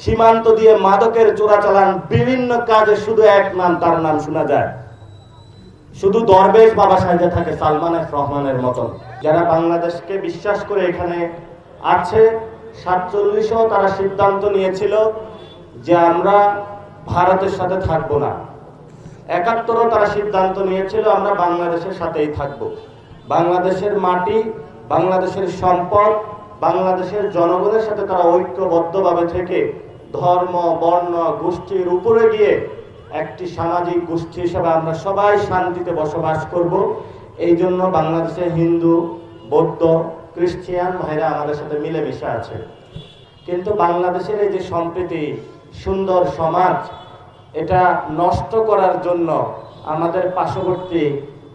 সীমান্ত দিয়ে মাদকের চোরাচালান, বিভিন্ন কাজে শুধু এক নাম, তার নাম শোনা যায়। শুধু দরবেশ বাবা সাইজে থাকে সালমান এফ রহমানের মতন। যারা বাংলাদেশকে বিশ্বাস করে এখানে আছে, 47-ও তারা সিদ্ধান্ত নিয়েছিল যে আমরা ভারতের সাথে থাকবো না। 71-ও তারা সিদ্ধান্ত নিয়েছিল আমরা বাংলাদেশের সাথেই থাকব। বাংলাদেশের মাটি, বাংলাদেশের সম্পদ, বাংলাদেশের জনগণের সাথে তারা ঐক্যবদ্ধভাবে থেকে ধর্ম, বর্ণ, গোষ্ঠীর উপরে গিয়ে একটি সামাজিক গোষ্ঠী হিসেবে আমরা সবাই শান্তিতে বসবাস করব। এই জন্য বাংলাদেশে হিন্দু, বৌদ্ধ, খ্রিস্টান ভাইরা আমাদের সাথে মিলেমিশে আছে। কিন্তু বাংলাদেশের এই যে সম্প্রীতি, সুন্দর সমাজ, এটা নষ্ট করার জন্য আমাদের পার্শ্ববর্তী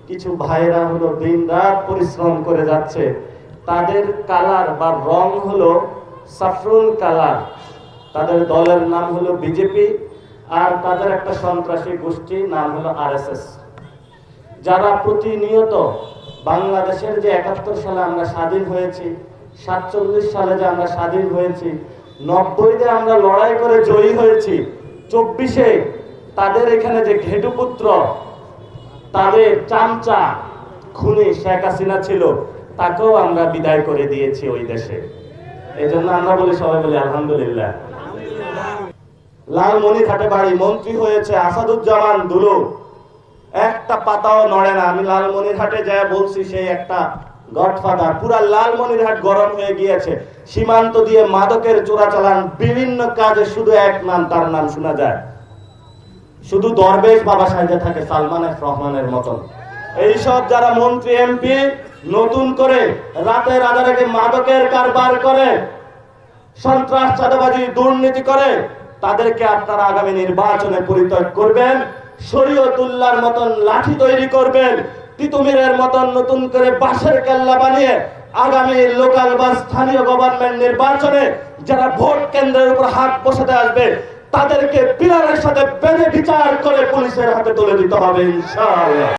কিছু ভাইরা হলো দিনরাত পরিশ্রম করে যাচ্ছে। তাদের কালার বা রং হলো সাফরুন কালার। তাদের দলের নাম হলো বিজেপি, আর তাদের একটা সন্ত্রাসী গোষ্ঠী নাম হলো আরএসএস, যারা প্রতিনিয়ত বাংলাদেশের যে 71 সালে আমরা স্বাধীন হয়েছি, 47 সালে যে আমরা স্বাধীন হয়েছি, 90-তে আমরা লড়াই করে জয়ী হয়েছি, 24-এ তাদের এখানে যে ঘেটুপুত্র, তাদের চামচা খুনি শেখ হাসিনা ছিল, তাকেও আমরা বিদায় করে দিয়েছি ওই দেশে। এই জন্য আমরা বলি, সবাই বলি আলহামদুলিল্লাহ। লালমনিরহাটে বাড়ি, মন্ত্রী হয়েছে আসাদুজ্জামান দুলু, একটা পাতাও নড়ে না। আমি লালমনিরহাটে যায় বলছি, সেই একটা গডফাদার। পুরা লালমনিরহাট গরম হয়ে গিয়েছে। সীমান্ত দিয়ে মাদকের চোরাচালান, বিভিন্ন কাজে শুধু এক নাম, তার নাম শোনা যায়। শুধু দরবেশ বাবা সাইজে থাকে সালমান এফ রহমানের মতন। এইসব যারা মন্ত্রী, এমপি নতুন করে রাতের আধারে মাদকের কারবার করে, সন্ত্রাস, চাঁদাবাজি, দুর্নীতি করে, তাদেরকে আপনারা আগামী নির্বাচনে পরিত্যাগ করবেন। শরীয়তুল্লাহর মতন লাঠি তৈরি করবেন, তিতুমিরের মতন নতুন করে বাঁশের কেল্লা বানিয়ে আগামী লোকাল বা স্থানীয় গভর্নমেন্ট নির্বাচনে যারা ভোট কেন্দ্রের উপর হাত বসাতে আসবে, তাদেরকে পিলারের সাথে বেঁধে বিচার করে পুলিশের হাতে তুলে দিতে হবে ইনশাআল্লাহ।